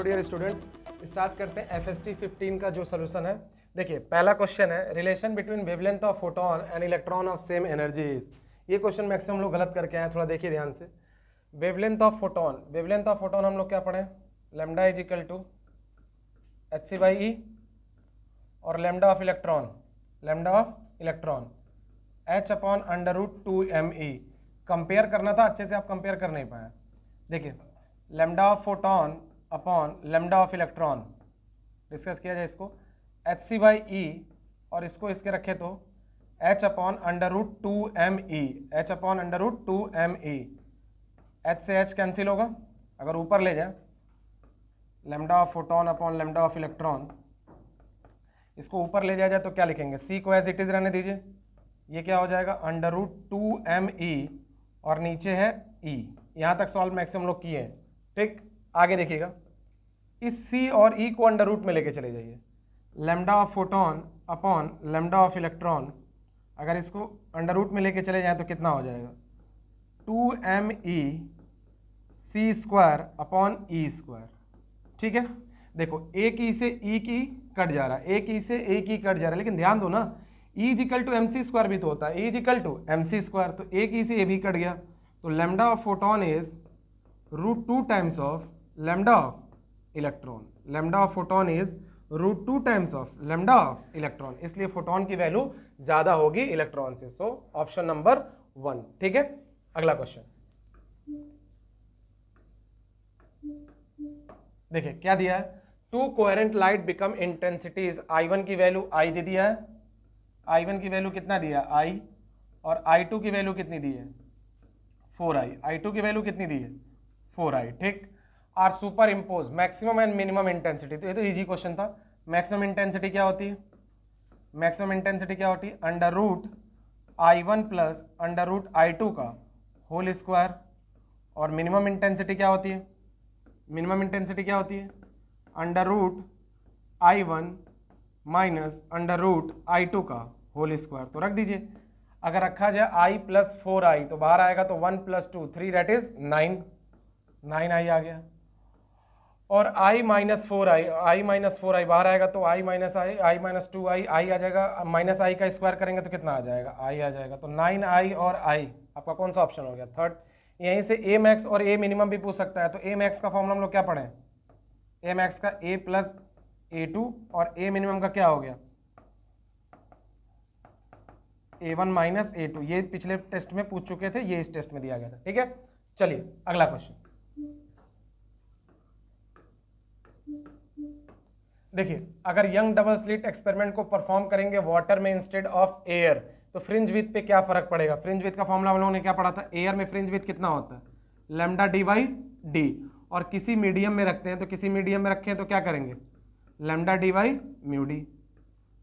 Hello dear students, start करते हैं FST 15 का जो सोल्यूशन है। देखिए पहला क्वेश्चन है relation between wavelength of photon and electron of same energy is. ये क्वेश्चन मैक्सिमम लोग गलत करके आए, थोड़ा देखिए ध्यान से। वेवलेंथ ऑफ फोटोन हम लोग क्या पढ़े, lambda is equal to hc/e और lambda of electron h/√2me। Compare करना था, अच्छे से आप कंपेयर कर नहीं पाए। देखिए lambda of photon upon lambda of electron discuss किया जाए इसको, hc/e और इसको इसके रखे तो h/√2me, h/√2me। h से h कैंसिल होगा, अगर ऊपर ले जाए lambda of photon upon lambda of electron, इसको ऊपर ले जाए तो क्या लिखेंगे, c को एज इट इज रहने दीजिए, ये क्या हो जाएगा √2me और नीचे है e। यहाँ तक सॉल्व मैक्सिमम लोग किए हैं, ठीक। आगे देखिएगा, इस c और e को अंडर रूट में लेके चले जाइए, lambda of photon upon lambda of electron, अगर इसको अंडर रूट में लेके चले जाएं तो कितना हो जाएगा 2me c² अपॉन e²। ठीक है, देखो एक ई से ई की कट जा रहा है, एक ई से एक ही कट जा रहा है, लेकिन ध्यान दो ना E इक्वल टू MC² भी तो होता है, E इक्वल टू MC², तो एक ई से ये भी कट गया, तो lambda of photon is √2 times of lambda of electron. Lambda of photon is √2 times of lambda of electron, इसलिए फोटोन की वैल्यू ज्यादा होगी इलेक्ट्रॉन से। सो ऑप्शन नंबर 1, ठीक है। अगला क्वेश्चन देखिए क्या दिया है, to coherent light become intensities, I1 की वैल्यू I दे दिया है, I1 की वैल्यू कितना दिया I, और I2 की वैल्यू कितनी दी है 4I, I2 की वैल्यू कितनी दी है 4I, ठीक। Are superimpose maximum and minimum intensity, तो ये तो इजी क्वेश्चन था। मैक्सिमम इंटेंसिटी क्या होती है, मैक्सिमम इंटेंसिटी क्या होती है √I1 प्लस √I2 का होल स्क्वायर, और मिनिमम इंटेंसिटी क्या होती है, मिनिमम इंटेंसिटी क्या होती है √I1 माइनस √I2 का होल स्क्वायर। तो रख दीजिए, अगर रखा जाए I प्लस 4I तो बाहर आएगा तो 1 प्लस 2 3 दैट इज 9I आ गया, और I माइनस 4I बाहर आएगा तो I minus I minus 2I आ जाएगा, माइनस I का स्क्वायर करेंगे तो कितना आ जाएगा I आ जाएगा, तो 9I और I आपका कौन सा ऑप्शन हो गया, थर्ड। यहीं से A मैक्स और A मिनिमम भी पूछ सकता है, तो A मैक्स का फॉर्मूला हम लोग क्या पढ़े, A मैक्स का A प्लस A2 और A मिनिमम का क्या हो गया A1 माइनस A2। ये पिछले टेस्ट में पूछ चुके थे, ये इस टेस्ट में दिया गया था, ठीक है। चलिए अगला क्वेश्चन देखिए, अगर यंग डबल स्लिट एक्सपेरिमेंट को परफॉर्म करेंगे वाटर में इंस्टेड ऑफ एयर, तो फ्रिंज विड्थ पे क्या फर्क पड़ेगा। फ्रिंज विड्थ का फॉर्मूला हम लोगों ने क्या पढ़ा था, एयर में फ्रिंज विड्थ कितना होता है लैम्डा d/d, और किसी मीडियम में रखते हैं, तो किसी मीडियम में रखें तो क्या करेंगे लैम्डा d/μd।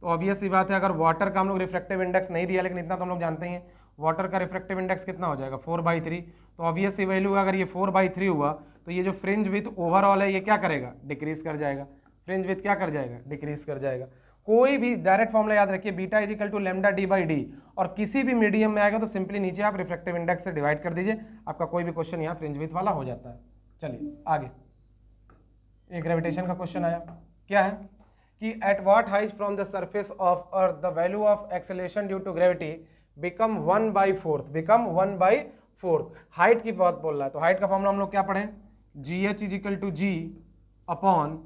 तो ऑब्वियस सी बात है, अगर वाटर का हम लोग रिफ्रैक्टिव इंडेक्स नहीं दिया, लेकिन इतना तो हम लोग जानते हैं वाटर का रिफ्रैक्टिव इंडेक्स कितना हो जाएगा 4/3, तो ऑब्वियस सी वैल्यू अगर ये 4/3 हुआ तो ये जो फ्रिंज विड्थ ओवरऑल है ये क्या करेगा डिक्रीज कर जाएगा, फ्रिंज विड्थ क्या कर जाएगा डिक्रीज कर जाएगा। कोई भी डायरेक्ट फॉर्मूला याद रखिए, beta is equal to lambda d/d, और किसी भी मीडियम में आएगा तो सिंपली नीचे आप रिफ्रैक्टिव इंडेक्स से डिवाइड कर दीजिए, आपका कोई भी क्वेश्चन यहाँ फ्रिंज विड्थ वाला हो जाता है। चलिए आगे, एक ग्रेविटेशन का क्वेश्चन आया, क्या है कि at what height from the surface of earth the value of acceleration due to gravity become 1/4, height की बात बोल रहा है, तो हाइट का फॉर्मूला हम लोग क्या पढ़े GH is equal to G upon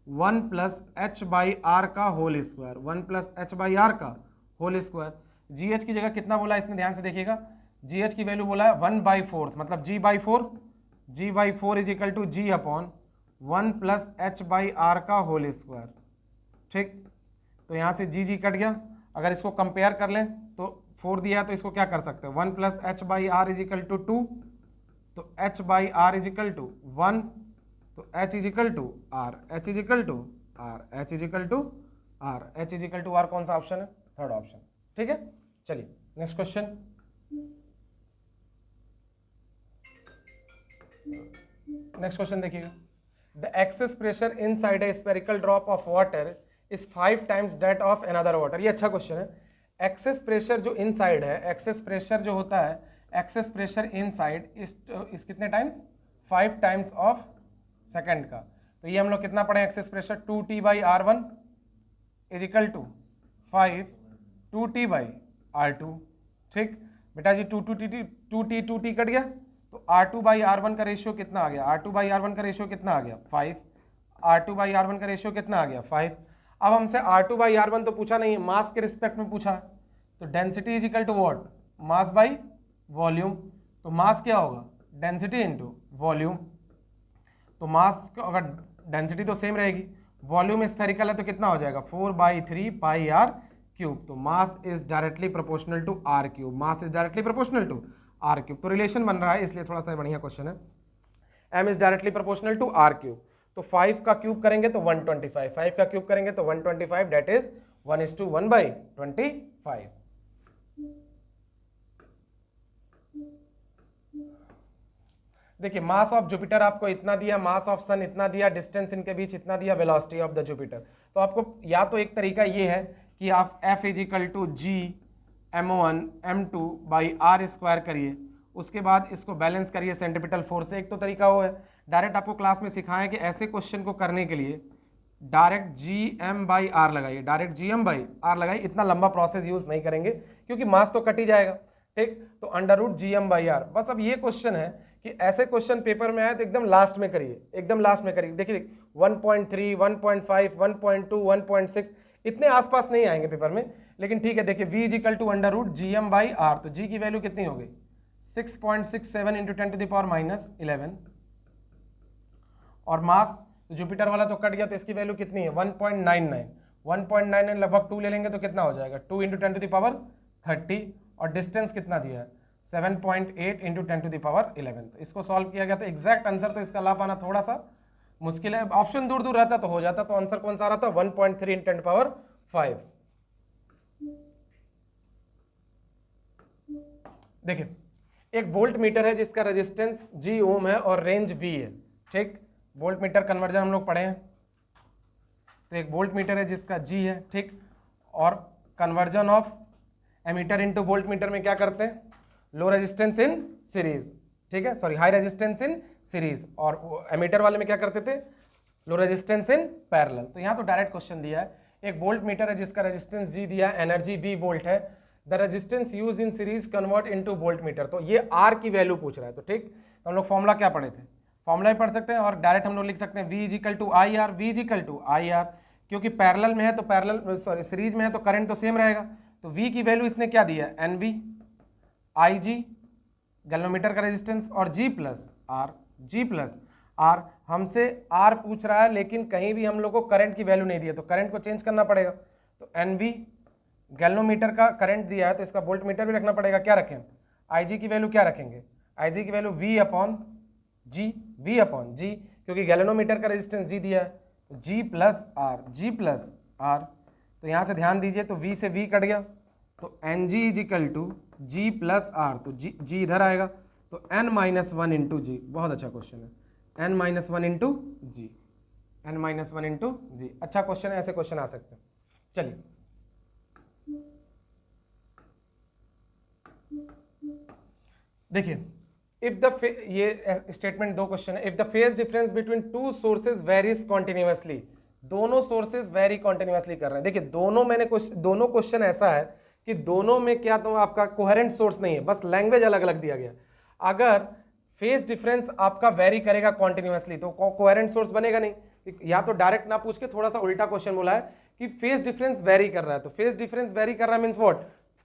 1 plus h/r का होल स्क्वायर, 1 प्लस h/r का होल स्क्वायर। GH की जगह कितना बोला इसमें ध्यान से देखिएगा, GH की वैल्यू बोला है 1/4, मतलब G/4 is equal to G upon 1 plus h/r का होल स्क्वायर, ठीक। तो यहाँ से G कट गया, अगर इसको कंपेयर कर लें तो 4 दिया है तो इसको क्या कर सकते हैं 1 plus h/r is equal to 2, तो h/r इज इक्वल टू 1, तो h is equal to r, h is equal to r, h is equal to r, h is equal to r, कौन सा ऑप्शन है थर्ड ऑप्शन, ठीक है। चलिए next question, next question देखिएगा, the excess pressure inside a spherical drop of water is 5 times that of another water. ये अच्छा question है। एक्सेस प्रेशर जो इनसाइड है, एक्सेस प्रेशर जो होता है, एक्सेस प्रेशर इनसाइड इस कितने टाइम्स 5 टाइम्स ऑफ सेकंड का, तो ये हम लोग कितना पढ़े excess pressure 2T/R1 is equal to 5 2T/R2। ठीक बेटा जी, 2T कट गया, तो R2/R1 का रेशियो कितना आ गया, R2/R1 का रेशियो कितना आ गया 5, R2/R1 का रेशियो कितना आ गया 5। अब हमसे R2/R1 तो पूछा नहीं है, मास के रिस्पेक्ट में पूछा, तो density is equal to what, mass by volume. तो मास क्या होगा, डेंसिटी इनटू वॉल्यूम। तो मास अगर डेंसिटी तो सेम रहेगी, वॉल्यूम स्फेरिकल है तो कितना हो जाएगा 4/3πr³। तो mass is directly proportional to r³, mass is directly proportional to r³। तो रिलेशन बन रहा है, इसलिए थोड़ा सा बढ़िया क्वेश्चन है। m is directly proportional to r³, तो 5 का क्यूब करेंगे तो 125, 5 का क्यूब करेंगे तो 125, डेट इज 1:1/25। देखिए मास ऑफ जुपिटर आपको इतना दिया, मास ऑफ सन इतना दिया, डिस्टेंस इनके बीच इतना दिया, वेलोसिटी ऑफ द जुपिटर। तो आपको या तो एक तरीका ये है कि आप F is equal to G m1m2/r² करिए, उसके बाद इसको बैलेंस करिए सेंट्रीपिटल फोर्स से। एक तो तरीका वो है, डायरेक्ट आपको क्लास में सिखाया कि ऐसे क्वेश्चन को करने के लिए डायरेक्ट Gm/r लगाइए, डायरेक्ट Gm/r लगाइए, इतना लंबा प्रोसेस यूज नहीं करेंगे क्योंकि मास तो कट ही जाएगा। ठीक, तो √Gm/r। बस अब ये क्वेश्चन है कि ऐसे क्वेश्चन पेपर में आए तो एकदम लास्ट में करिए, एकदम लास्ट में करिए। देखिए 1.3, 1.5, 1.2, 1.6 इतने आसपास नहीं आएंगे पेपर में, लेकिन ठीक है। देखिए v is equal to √Gm/r, तो g की वैल्यू कितनी हो गई 6.67 × 10⁻11। और मास तो जुपिटर वाला तो कट गया, तो इसकी वैल्यू कितनी है 1.99, 1.99 लगभग 2 ले लेंगे तो कितना हो जाएगा 2 × 10⁻30। और डिस्टेंस कितना दिया है 7.8 × 10⁻11। तो इसको सॉल्व किया गया, तो एग्जैक्ट आंसर तो इसका ला पाना थोड़ा सा मुश्किल है। ऑप्शन दूर दूर रहता तो हो जाता, तो आंसर कौन सा आ रहा था 1.3 × 10⁻5। देखिए एक वोल्ट मीटर है जिसका रेजिस्टेंस G ओम है और रेंज V है। ठीक, वोल्ट मीटर कन्वर्जन हम लोग पढ़े हैं, तो एक वोल्ट मीटर है जिसका G है। ठीक, और conversion of ammeter into voltmeter में क्या करते हैं, लो रेजिस्टेंस इन सीरीज। ठीक है, sorry high resistance in series, और एमीटर वाले में क्या करते थे लो रेजिस्टेंस इन पैरेलल। तो यहाँ तो डायरेक्ट क्वेश्चन दिया है, एक वोल्ट मीटर है जिसका रेजिस्टेंस G दिया है, एनर्जी V वोल्ट है, the resistance use in series convert into volt meter. तो ये R की वैल्यू पूछ रहा है। तो ठीक, तो हम लोग फॉर्मूला क्या पढ़े थे, फॉर्मूला ही पढ़ सकते हैं और डायरेक्ट हम लोग लिख सकते हैं V is equal to IR, V is equal to IR, क्योंकि पैरेलल में है तो पैरेलल सॉरी सीरीज में है तो करंट तो सेम रहेगा। तो V की वैल्यू इसने क्या दिया है NV, IG गैल्वेनोमीटर का रेजिस्टेंस, और G प्लस R। हमसे R पूछ रहा है, लेकिन कहीं भी हम लोग को करंट की वैल्यू नहीं दी है, तो करंट को चेंज करना पड़ेगा। तो NV गैल्वेनोमीटर का करंट दिया है तो इसका वोल्ट मीटर भी रखना पड़ेगा। क्या रखें, IG की वैल्यू क्या रखेंगे, IG की वैल्यू V/G, क्योंकि गैल्वेनोमीटर का रेजिस्टेंस G दिया है, तो G प्लस R। तो यहाँ से ध्यान दीजिए, तो V से V कट गया, तो NG is equal to G plus R, तो G इधर आएगा, तो n-1 × G। बहुत अच्छा क्वेश्चन है, n-1 × G, अच्छा क्वेश्चन है, ऐसे क्वेश्चन आ सकते हैं। चलिए देखिए, इफ द ये स्टेटमेंट दो क्वेश्चन है। If the phase difference between two sources varies continuously, दोनों सोर्सेज वेरी कॉन्टिन्यूअसली कर रहे हैं। देखिए दोनों क्वेश्चन ऐसा है कि दोनों में क्या तो आपका कोहेरेंट सोर्स नहीं है, बस लैंग्वेज अलग अलग दिया गया। अगर फेज डिफरेंस आपका वेरी करेगा कॉन्टिन्यूअसली तो कोहेरेंट सोर्स बनेगा नहीं। या तो डायरेक्ट ना पूछ के थोड़ा सा उल्टा क्वेश्चन बोला है कि फेज डिफरेंस वेरी कर रहा है, तो फेज डिफरेंस वेरी कर रहा है मींस व्हाट,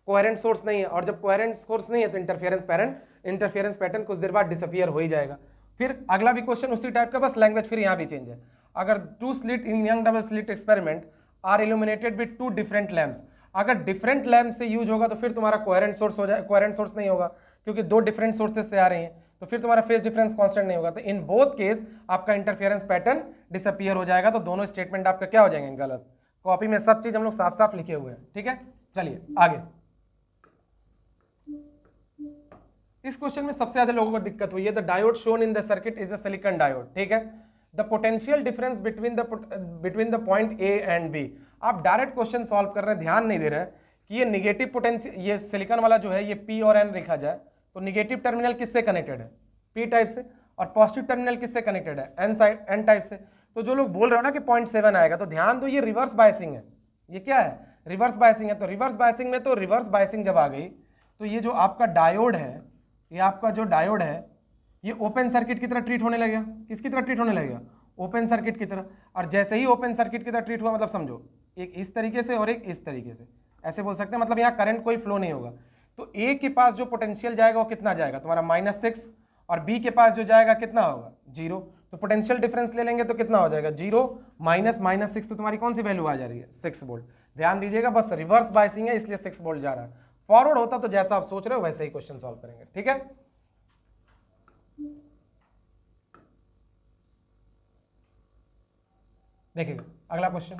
कोहेरेंट सोर्स नहीं है, और जब कोहेरेंट सोर्स नहीं है तो इंटरफेरेंस पैटर्न कुछ देर बाद डिसअपियर हो ही जाएगा। फिर अगला भी क्वेश्चन उसी टाइप का, बस लैंग्वेज फिर यहाँ भी चेंज है। अगर 2 slit in Young double slit experiment are illuminated with 2 different lamps, अगर डिफरेंट लैंप से यूज होगा तो फिर तुम्हारा कोहेरेंट सोर्स हो जाए, कोहेरेंट सोर्स नहीं होगा क्योंकि 2 डिफरेंट सोर्सेस से आ रही हैं, तो फिर तुम्हारा फेज डिफरेंस कांस्टेंट नहीं होगा। तो इन बोथ केस आपका इंटरफेरेंस पैटर्न डिसअपियर हो जाएगा। तो दोनों स्टेटमेंट आपका क्या हो जाएंगे, गलत। कॉपी में सब चीज हम लोग साफ साफ लिखे हुए हैं। ठीक है, चलिए आगे। इस क्वेश्चन में सबसे ज्यादा लोगों को दिक्कत हुई है, the diode shown in the circuit is a silicon diode. ठीक है, the potential difference between the point A and B. आप डायरेक्ट क्वेश्चन सॉल्व कर रहे हैं, ध्यान नहीं दे रहे हैं कि ये निगेटिव पोटेंशियल, ये सिलिकॉन वाला जो है ये P और N लिखा जाए तो निगेटिव टर्मिनल किससे कनेक्टेड है, P टाइप से, और पॉजिटिव टर्मिनल किससे कनेक्टेड है, N टाइप से। तो जो लोग बोल रहे हो ना कि 0.7 आएगा, तो ध्यान दो ये रिवर्स बायसिंग है। ये क्या है? रिवर्स बायसिंग है। तो रिवर्स बायसिंग में तो रिवर्स बायसिंग जब आ गई तो ये जो आपका डायोड है, ये आपका जो डायोड है ये ओपन सर्किट की तरह ट्रीट होने लगेगा। किसकी तरह ट्रीट होने लगेगा? ओपन सर्किट की तरह। और जैसे ही ओपन सर्किट की तरह ट्रीट हुआ, मतलब समझो एक इस तरीके से और एक इस तरीके से, ऐसे बोल सकते हैं, मतलब यहाँ करंट कोई फ्लो नहीं होगा। तो ए के पास जो पोटेंशियल जाएगा वो कितना जाएगा? तुम्हारा -6। और बी के पास जो जाएगा कितना होगा? 0। तो पोटेंशियल डिफरेंस ले लेंगे तो कितना हो जाएगा? 0 माइनस 6। तो तुम्हारी कौन सी वैल्यू आ जा रही है? 6 वोल्ट। ध्यान दीजिएगा, बस रिवर्स बायसिंग है इसलिए 6 वोल्ट जा रहा है। फॉरवर्ड होता तो जैसा आप सोच रहे हो वैसे ही क्वेश्चन सॉल्व करेंगे। ठीक है, देखिएगा अगला क्वेश्चन।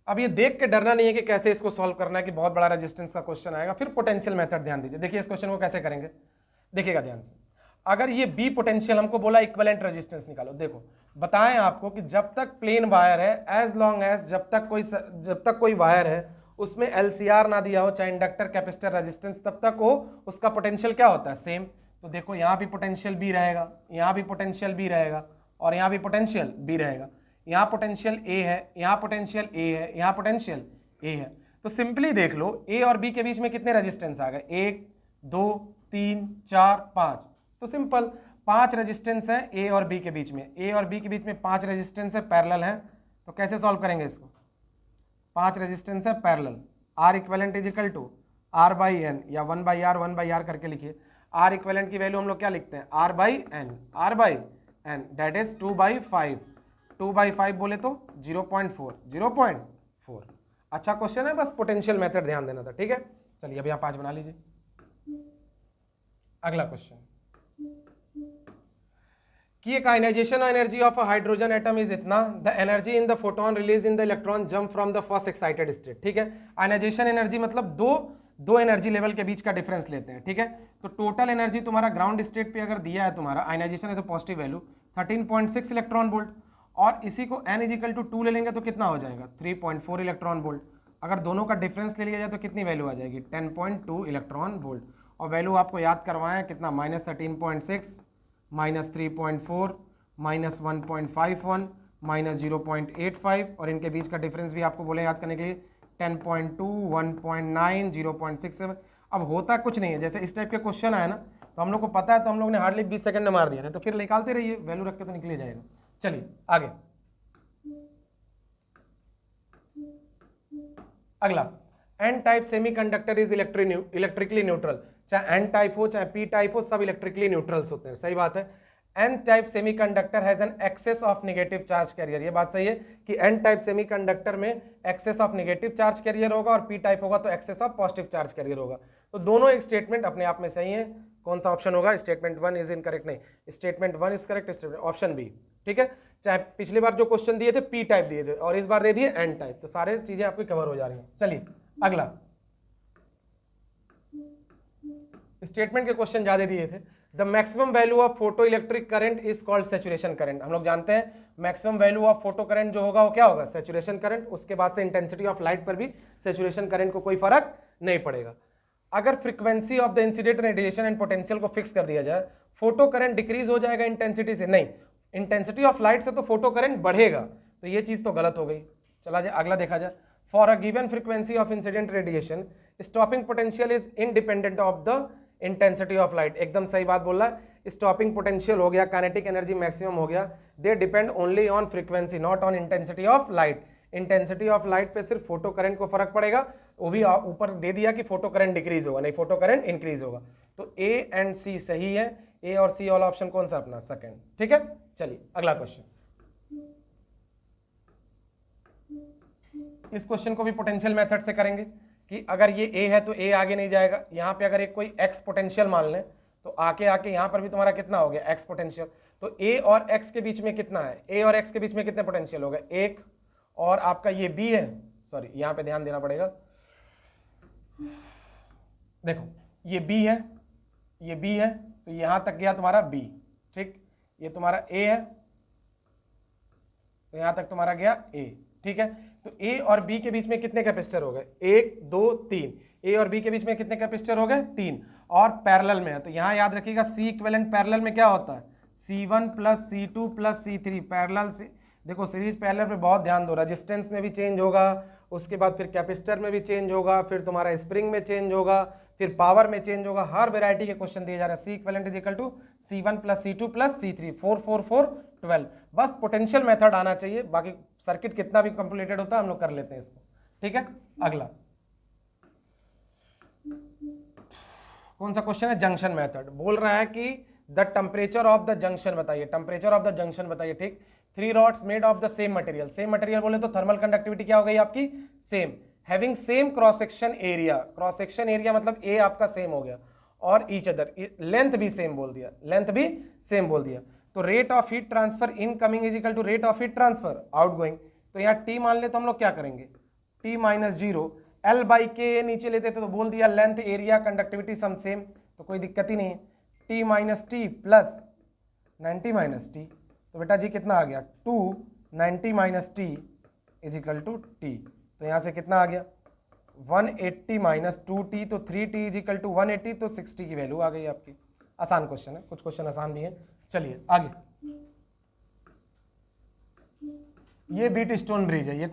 अब ये देख के डरना नहीं है कि कैसे इसको सॉल्व करना है, कि बहुत बड़ा रेजिस्टेंस का क्वेश्चन आएगा। फिर पोटेंशियल मेथड ध्यान दीजिए। देखिए इस क्वेश्चन को कैसे करेंगे, देखिएगा ध्यान से। अगर ये बी पोटेंशियल हमको बोला इक्विवेलेंट रेजिस्टेंस निकालो, देखो बताएं आपको कि जब तक प्लेन वायर है, एज लॉन्ग एज जब तक कोई वायर है उसमें एलसीआर ना दिया हो, चाहे इंडक्टर कैपेसिटर रेजिस्टेंस, तब तक वो उसका पोटेंशियल क्या होता है? सेम। तो देखो यहाँ भी पोटेंशियल बी रहेगा, यहाँ भी पोटेंशियल बी रहेगा, और यहाँ भी पोटेंशियल बी रहेगा। यहाँ पोटेंशियल ए है, यहाँ पोटेंशियल ए है, यहाँ पोटेंशियल ए है। तो सिंपली देख लो ए और बी के बीच में कितने रेजिस्टेंस आ गए? 1 2 3 4 5। तो सिंपल 5 रेजिस्टेंस है ए और बी के बीच में। ए और बी के बीच में 5 रेजिस्टेंस है, पैरेलल है। तो कैसे सॉल्व करेंगे इसको? 5 रेजिस्टेंस है parallel. R equivalent is equal to R by N, या 1/r करके लिखिए। आर इक्विवेलेंट की वैल्यू हम लोग क्या लिखते हैं? R by N that is 2/5। 2/5 बोले तो 0.4। अच्छा क्वेश्चन है, बस पोटेंशियल मेथड ध्यान देना था। ठीक है, चलिए अब यहाँ 5 बना लीजिए। अगला क्वेश्चन कि एक ionization energy of a hydrogen atom is इतना, the energy in the photon release in the electron jump from the first excited state. ठीक है, आयनाइजेशन एनर्जी मतलब दो एनर्जी लेवल के बीच का डिफरेंस लेते हैं। ठीक है, तो टोटल एनर्जी तुम्हारा ग्राउंड स्टेट पे अगर दिया है, तुम्हारा आयनाइजेशन है तो पॉजिटिव वैल्यू 13.6 इलेक्ट्रॉन वोल्ट, और इसी को n = 2 ले लेंगे तो कितना हो जाएगा? 3.4 इलेक्ट्रॉन वोल्ट। अगर दोनों का डिफरेंस ले लिया जाए तो कितनी वैल्यू आ जाएगी? 10.2 इलेक्ट्रॉन वोल्ट। और वैल्यू आपको याद करवाएं कितना? -13.6 -3.4 -1.51 -0.85, और इनके बीच का डिफरेंस भी आपको बोले याद करने के लिए 10.2 1.9 0.67। अब होता कुछ नहीं है, जैसे इस टाइप के क्वेश्चन आए ना तो हम लोग को पता है, तो हम लोग ने हार्डली 20 सेकंड में मार दिया ना, तो फिर निकालते रहिए, वैल्यू रख के तो निकल ही जाएगा। चलिए आगे अगला, N type semiconductor is electrically neutral. चाहे एन टाइप हो चाहे पी टाइप हो, सब इलेक्ट्रिकली न्यूट्रल्स होते हैं। सही बात है। N type semiconductor has an excess of negative charge carrier. ये बात सही है कि एन टाइप सेमीकंडक्टर में excess of negative charge carrier होगा, और पी टाइप होगा तो excess of positive charge carrier होगा। तो दोनों एक स्टेटमेंट अपने आप में सही है। कौन सा ऑप्शन होगा? Statement 1 is incorrect. नहीं, statement 1 is correct, statement option B. ठीक है, चाहे पिछली बार जो क्वेश्चन दिए थे पी टाइप दिए थे, और इस बार दे दिए एन टाइप, तो सारे चीजें आपकी कवर हो जा रही हैं। चलिए अगला, स्टेटमेंट के क्वेश्चन ज्यादा दिए थे। The maximum value of photo electric current is called saturation current. हम लोग जानते हैं maximum value of photo current जो होगा वो क्या होगा? Saturation current. उसके बाद से इंटेंसिटी ऑफ लाइट पर भी सैचुरेशन करंट को कोई फर्क नहीं पड़ेगा। अगर frequency of the incident radiation and potential को फिक्स कर दिया जाए, फोटो करंट डिक्रीज हो जाएगा इंटेंसिटी से? नहीं, इंटेंसिटी ऑफ लाइट से तो फोटो करंट बढ़ेगा, तो ये चीज तो गलत हो गई। चला जाए अगला देखा जाए। For a given frequency of incident radiation stopping potential is independent of the intensity of light. एकदम सही बात बोल रहा है। स्टॉपिंग पोटेंशियल हो गया, काइनेटिक एनर्जी मैक्सिमम हो गया, they depend only on frequency not on intensity of light. Intensity of light पे सिर्फ फोटो करंट को फर्क पड़ेगा, वो भी ऊपर दे दिया कि फोटो करंट डिक्रीज होगा, नहीं फोटो करंट इंक्रीज होगा। तो ए एंड सी सही है। ए और सी वाला ऑप्शन कौन सा अपना? सेकंड। ठीक है, चलिए अगला क्वेश्चन। इस क्वेश्चन को भी पोटेंशियल मेथड से करेंगे कि अगर ये ए है तो ए आगे नहीं जाएगा। यहाँ पे अगर एक कोई एक्स पोटेंशियल मान लें तो आके यहाँ पर भी तुम्हारा कितना हो गया? X potential. तो ए और एक्स के बीच में कितना है? ए और एक्स के बीच में कितने पोटेंशियल हो गए? एक। और आपका ये बी है, सॉरी यहाँ पे ध्यान देना पड़ेगा। देखो ये बी है, ये बी है, तो यहां तक गया तुम्हारा बी। ठीक, ये तुम्हारा ए है, तो यहां तक तुम्हारा गया ए। ठीक है, तो ए और बी के बीच में कितने कैपेसिटर हो गए? 1 2 3। ए और बी के बीच में कितने कैपेसिटर हो गए? 3। और पैरेलल में है, तो यहां याद रखिएगा सी इक्विवेलेंट पैरेलल में क्या होता है? C1 plus C2 plus C3 parallel से, देखो सीरीज पैरेलल पे बहुत ध्यान दो, रेजिस्टेंस में भी चेंज होगा, उसके बाद फिर कैपेसिटर में भी चेंज होगा, फिर तुम्हारा स्प्रिंग में चेंज होगा, फिर पावर में चेंज होगा, हर वेराइटी के क्वेश्चन दिए जा रहे हैं। C equivalent is equal to C1 plus C2 plus C3 4 4 4 12। बस पोटेंशियल मेथड आना चाहिए, बाकी सर्किट कितना भी कंप्लीटेड होता है हम लोग कर लेते हैं इसको, ठीक है। अगला कौन सा क्वेश्चन है, जंक्शन मेथड। बोल रहा है कि the temperature of the junction बताइए, टेम्परेचर ऑफ द जंक्शन बताइए, ठीक। 3 rods made of the same material, same material बोले तो थर्मल कंडक्टिविटी क्या हो गई आपकी, same, having same cross section area, cross section area मतलब ए आपका सेम हो गया, और ईच अदर लेंथ भी सेम बोल दिया, लेंथ भी सेम बोल दिया। तो rate of heat transfer incoming is equal to rate of heat transfer outgoing. तो यहाँ टी मान ले तो हम लोग क्या करेंगे, T minus zero, L by K नीचे लेते थे तो बोल दिया लेंथ एरिया कंडक्टिविटी सम सेम, तो कोई दिक्कत ही नहीं है। T minus T plus 90 minus T, तो बेटा जी कितना आ गया 2 90 minus T is equal to T. तो यहाँ से कितना आ गया 180 माइनस 2t, तो 3t इज इक्वल टू 180, तो 60 की वैल्यू आ गई आपकी। आसान क्वेश्चन है, कुछ क्वेश्चन आसान भी है। चलिए आगे, ये बीट स्टोन ब्रिज है, ये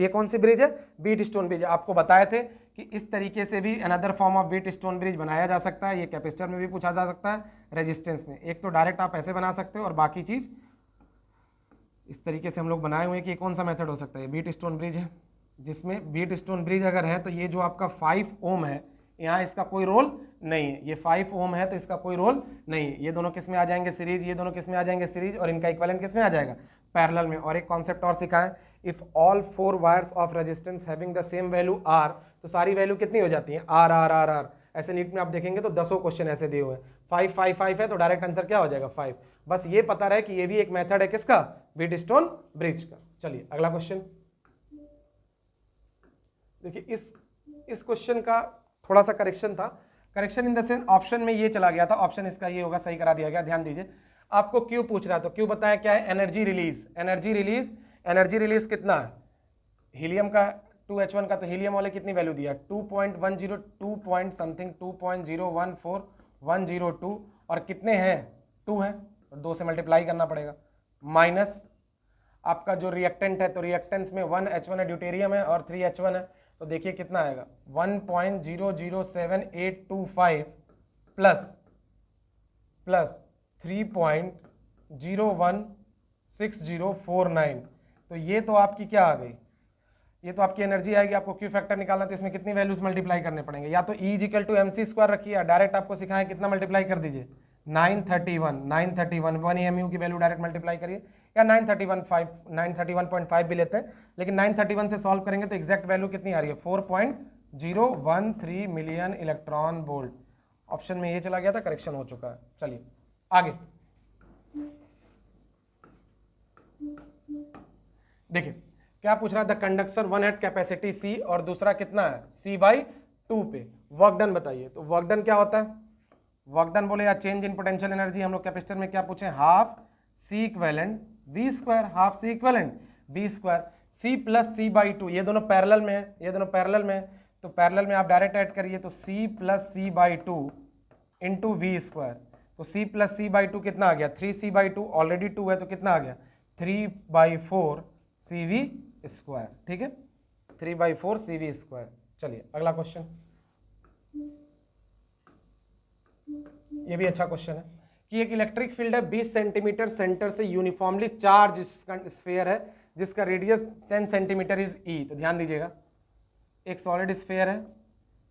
कौन सी ब्रिज है, बीट स्टोन ब्रिज। आपको बताए थे कि इस तरीके से भी another form of Wheatstone bridge बनाया जा सकता है, ये कैपेसिटर में भी पूछा जा सकता है, रेजिस्टेंस में। एक तो डायरेक्ट आप ऐसे बना सकते हो, और बाकी चीज इस तरीके से हम लोग बनाए हुए हैं कि कौन सा मेथड हो सकता है, बीट स्टोन ब्रिज है, जिसमें बीट स्टोन ब्रिज अगर है तो ये जो आपका 5 ओम है यहाँ इसका कोई रोल नहीं है, ये 5 ओम है तो इसका कोई रोल नहीं है। ये दोनों किस में आ जाएंगे सीरीज, ये दोनों किस में आ जाएंगे सीरीज, और इनका इक्विवेलेंट किस में आ जाएगा, पैरेलल में। और एक कॉन्सेप्ट और सिखाएं, if all 4 wires of resistance having the same value R, तो सारी वैल्यू कितनी हो जाती है, आर आर आर आर। ऐसे नीट में आप देखेंगे तो 10 क्वेश्चन ऐसे दिए हुए हैं, 5 5 5 है तो डायरेक्ट आंसर क्या हो जाएगा 5। बस ये पता रहे कि ये भी एक मेथड है किसका, बीट स्टोन ब्रिज का। चलिए अगला क्वेश्चन देखिए, इस क्वेश्चन का थोड़ा सा करेक्शन था, correction in the sense option में ये चला गया था, ऑप्शन इसका ये होगा, सही करा दिया गया। ध्यान दीजिए, आपको क्यू पूछ रहा है तो क्यू बताया क्या है, energy release, energy release, energy release कितना है हीलियम का 2H1 का, तो हीलियम वाले कितनी वैल्यू दिया 2.102 पॉइंट समथिंग 2.014102, और कितने हैं 2 है, तो 2 से मल्टीप्लाई करना पड़ेगा, माइनस आपका जो रिएक्टेंट है, तो रिएक्टेंस में 1H1 है, ड्यूटेरियम है, और 3H1 है, तो देखिए कितना आएगा 1.007825 प्लस 3.016049, तो ये तो आपकी क्या आ गई, ये तो आपकी एनर्जी आएगी। आपको क्यू फैक्टर निकालना तो इसमें कितनी वैल्यूज मल्टीप्लाई करने पड़ेंगे, या तो E इक्वल टू MC² रखिए, डायरेक्ट आपको सिखाएं कितना मल्टीप्लाई कर दीजिए 931 1 EMU की वैल्यू डायरेक्ट मल्टीप्लाई करिए, या 931.5 भी लेते हैं, लेकिन 931 से सॉल्व करेंगे तो एग्जैक्ट वैल्यू कितनी आ रही है 4.013 मिलियन इलेक्ट्रॉन वोल्ट। ऑप्शन में ये चला गया था, करेक्शन हो चुका है। चलिए आगे देखिए क्या पूछ रहा है, the conductor 1 at capacity C और दूसरा कितना है C/2 पे, वर्क डन बताइए। तो वर्क डन क्या होता है, वर्क डन बोले या चेंज इन पोटेंशियल एनर्जी, हम लोग कैपेसिटर में क्या पूछे, half C equivalent V², half C equivalent V², C plus C/2, ये दोनों पैरेलल में है, ये दोनों पैरेलल में है, तो पैरेलल में आप डायरेक्ट ऐड करिए, तो C plus C/2 into V², तो C प्लस C/2 कितना आ गया 3C/2, ऑलरेडी 2 है तो कितना आ गया 3/4 CV², ठीक है 3/4 CV²। चलिए अगला क्वेश्चन, ये भी अच्छा क्वेश्चन है कि एक इलेक्ट्रिक फील्ड है 20 सेंटीमीटर सेंटर से यूनिफॉर्मली चार्ज स्फीयर है जिसका रेडियस 10 सेंटीमीटर इज E। तो ध्यान दीजिएगा, एक सॉलिड स्फीयर है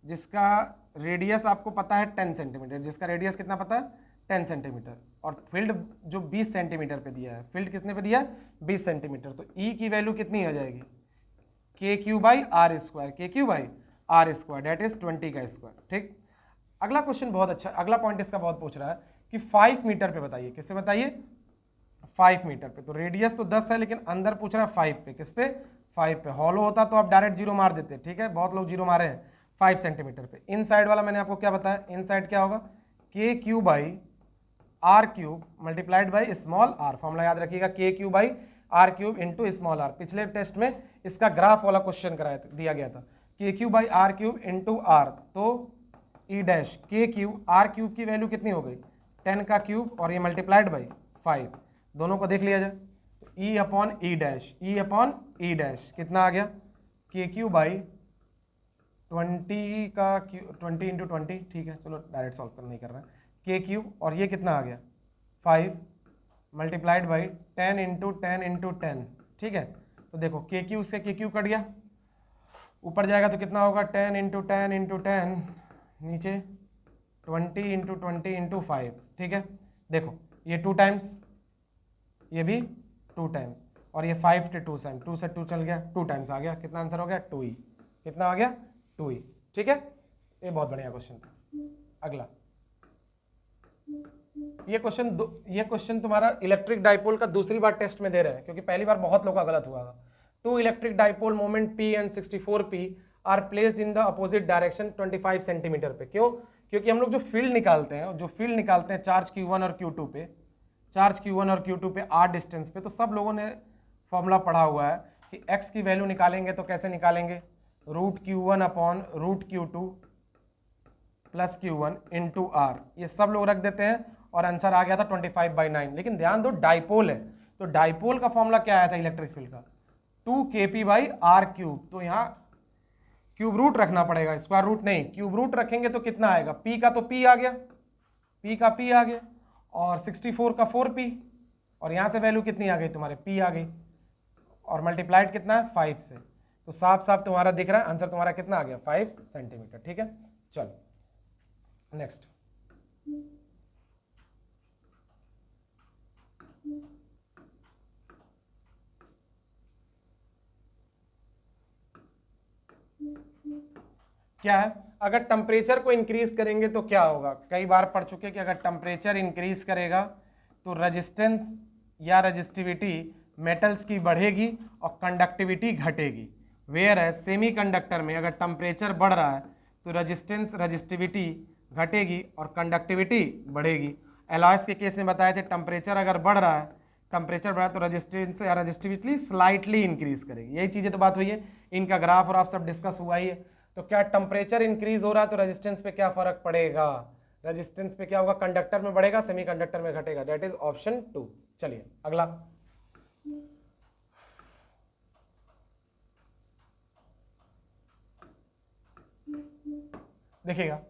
जिसका रेडियस आपको पता है 10 सेंटीमीटर, जिसका रेडियस कितना पता है 10 सेंटीमीटर, और फील्ड जो 20 सेंटीमीटर पे दिया है, फील्ड कितने पे दिया है 20 सेंटीमीटर, तो E की वैल्यू कितनी हो जाएगी KQ/R², KQ/R², डेट इज 20 का स्क्वायर, ठीक। अगला क्वेश्चन बहुत अच्छा, अगला पॉइंट इसका बहुत पूछ रहा है कि 5 मीटर पे बताइए, किस पे बताइए 5 मीटर पे, तो रेडियस तो 10 है लेकिन अंदर पूछ रहा है 5 पे, किस पे 5 पे, हॉलो होता तो आप डायरेक्ट जीरो मार देते, ठीक है, बहुत लोग जीरो मारे हैं 5 सेंटीमीटर पे। इन साइड वाला मैंने आपको क्या बताया, इन साइड क्या होगा KQ/R³ multiplied by small r, formula याद रखिएगा KQ/R³ इंटू स्मॉल r। पिछले टेस्ट में इसका ग्राफ वाला क्वेश्चन कराया दिया गया था, KQ/R³ इंटू r, तो E डैश KQ/R³ की वैल्यू कितनी हो गई 10 का क्यूब और ये मल्टीप्लाइड बाई 5, दोनों को देख लिया जाए। ई अपॉन ई डैश, ई अपॉन ई डैश कितना आ गया, के क्यू बाई 20 का क्यू, 20 इंटू 20, ठीक है चलो डायरेक्ट सॉल्व कर नहीं कर रहे हैं, के क्यूब और ये कितना आ गया 5 मल्टीप्लाइड बाई 10 इंटू 10 इंटू 10, ठीक है। तो देखो के क्यू से के क्यू कट गया, ऊपर जाएगा तो कितना होगा 10 इंटू 10 इंटू 10, नीचे 20 इंटू 20 इंटू 5, ठीक है। देखो ये 2 टाइम्स, ये भी 2 टाइम्स, और ये 5 के 2 टाइम्स, 2 से 2 चल गया, 2 टाइम्स आ गया, कितना आंसर हो गया 2e, कितना आ गया 2e, ठीक है। ये बहुत बढ़िया क्वेश्चन था। अगला ये क्वेश्चन तुम्हारा इलेक्ट्रिक डाइपोल का दूसरी बार टेस्ट में दे रहे हैं, क्योंकि पहली बार बहुत लोग का गलत हुआ था। 2 electric dipole moment P and 64P are placed in the opposite direction 25 centimetre पे। क्यों? क्योंकि हम लोग जो फील्ड निकालते हैं चार्ज Q1 और Q2 पे, चार्ज Q1 और Q2 पे r डिस्टेंस पे, तो सब लोगों ने फॉर्मूला पढ़ा हुआ है कि x की वैल्यू निकालेंगे तो कैसे निकालेंगे, root Q1 upon root Q2 plus Q1 into r, ये सब लोग रख देते हैं और आंसर आ गया था 25/9। लेकिन ध्यान दो डाइपोल है, तो डाइपोल का फॉर्मूला क्या आया था इलेक्ट्रिक फील्ड का, 2kp/r³। तो यहाँ क्यूब रूट रखना पड़ेगा, स्क्वायर रूट नहीं, क्यूब रूट रखेंगे तो कितना आएगा, p का तो p आ गया, p का p आ गया, और 64 का 4p, और यहाँ से वैल्यू कितनी आ गई तुम्हारे p आ गई, और मल्टीप्लाइड कितना है 5 से, तो साफ साफ तुम्हारा दिख रहा है आंसर तुम्हारा कितना आ गया 5 सेंटीमीटर, ठीक है। चलो नेक्स्ट, क्या है, अगर टेम्परेचर को इंक्रीज करेंगे तो क्या होगा, कई बार पढ़ चुके कि अगर टेम्परेचर इंक्रीज करेगा तो रेजिस्टेंस या रेजिस्टिविटी मेटल्स की बढ़ेगी और कंडक्टिविटी घटेगी। वेयर है सेमी कंडक्टर में अगर टेम्परेचर बढ़ रहा है तो रेजिस्टेंस रेजिस्टिविटी घटेगी और कंडक्टिविटी बढ़ेगी। एलॉयस के केस में बताए थे टेम्परेचर अगर बढ़ रहा है, टेम्परेचर बढ़ा तो रेजिस्टेंस या रेजिस्टिविटी स्लाइटली इंक्रीज करेगी। यही चीज़ें तो बात हुई है, इनका ग्राफ और आप सब डिस्कस हुआ ही है। तो क्या टेम्परेचर इंक्रीज हो रहा है तो रेजिस्टेंस पे क्या फर्क पड़ेगा, रेजिस्टेंस पे क्या होगा, कंडक्टर में बढ़ेगा, सेमीकंडक्टर में घटेगा, दैट इज ऑप्शन 2। चलिए अगला, देखिएगा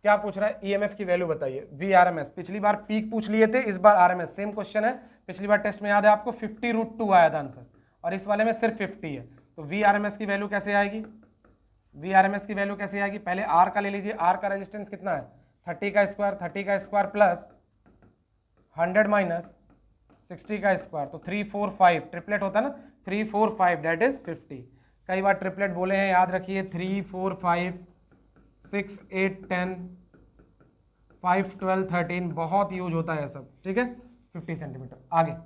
क्या पूछ रहा है, ईएमएफ की वैल्यू बताइए, Vrms। पिछली बार पीक पूछ लिए थे, इस बार आरएमएस, सेम क्वेश्चन है। पिछली बार टेस्ट में याद है आपको 50√2 आया था आंसर, और इस वाले में सिर्फ 50 है। तो Vrms की वैल्यू कैसे आएगी, Vrms की वैल्यू कैसे आएगी, पहले R का ले लीजिए, R का रेजिस्टेंस कितना है 30 का स्क्वायर प्लस 100 माइनस 60 का स्क्वायर, तो 3 4 5 ट्रिपलेट होता है ना, 3 4 5 दैट इज 50। कई बार ट्रिपलेट बोले हैं, याद रखिए, 3 4 5 6 8 10 5 12 13, बहुत यूज होता है सब, ठीक है। 50 सेंटीमीटर। आगे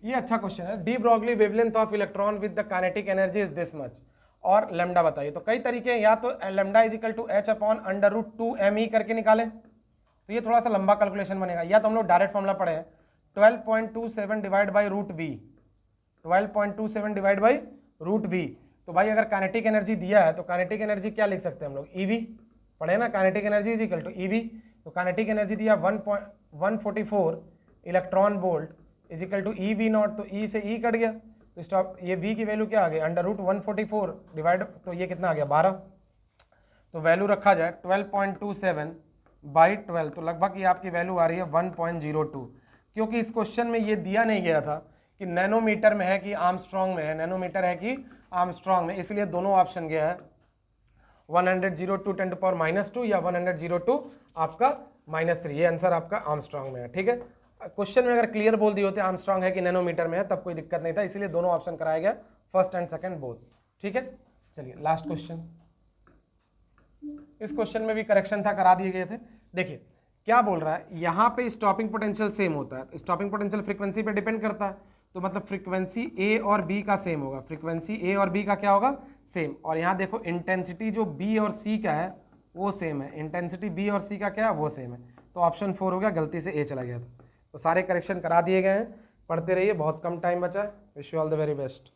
ये अच्छा क्वेश्चन है, de Broglie wavelength of electron with the kinetic energy is this much, और लेमडा बताइए। तो कई तरीके हैं, या तो lambda is equal to h upon √2me करके निकालें, तो ये थोड़ा सा लंबा कैलकुलेशन बनेगा, या तो हम लोग डायरेक्ट फॉर्मूला पढ़े हैं 12.27 divide by √v, 12.27 divide by √v। तो भाई अगर काइनेटिक एनर्जी दिया है तो काइनेटिक एनर्जी क्या लिख सकते हैं हम लोग, EV पढ़े ना, kinetic energy is equal to EV। तो काइनेटिक एनर्जी दिया 144 electron volt is equal to EV0, तो E से E कट गया, तो स्टॉप, ये V की वैल्यू क्या आ गई, √144 डिवाइड, तो ये कितना आ गया 12, तो वैल्यू रखा जाए 12.27 बाई 12, तो लगभग ये आपकी वैल्यू आ रही है 1.02। क्योंकि इस क्वेश्चन में ये दिया नहीं गया था कि नैनोमीटर में है कि आर्मस्ट्रॉन्ग में है, नैनोमीटर है कि आर्मस्ट्रॉन्ग में, इसलिए दोनों ऑप्शन गया है 100 10 टू पावर -2 या 100 आपका -3, ये आंसर आपका आर्मस्ट्रॉन्ग में है, ठीक है। क्वेश्चन में अगर क्लियर बोल दिए होते आर्मस्ट्रॉन्ग है कि नैनोमीटर में है तब कोई दिक्कत नहीं था, इसलिए दोनों ऑप्शन कराया गया, फर्स्ट एंड सेकंड बोथ, ठीक है। चलिए लास्ट क्वेश्चन, इस क्वेश्चन में भी करेक्शन था, करा दिए गए थे। देखिए क्या बोल रहा है, यहाँ पे स्टॉपिंग पोटेंशियल सेम होता है, स्टॉपिंग पोटेंशियल फ्रीक्वेंसी पे डिपेंड करता है, तो मतलब फ्रीक्वेंसी ए और बी का सेम होगा, फ्रीक्वेंसी ए और बी का क्या होगा सेम, और यहाँ देखो इंटेंसिटी जो बी और सी का है वो सेम है, इंटेंसिटी बी और सी का क्या है वो सेम है, तो ऑप्शन 4 हो गया, गलती से ए चला गया था। तो सारे करेक्शन करा दिए गए हैं, पढ़ते रहिए, बहुत कम टाइम बचा है, wish you all the very best.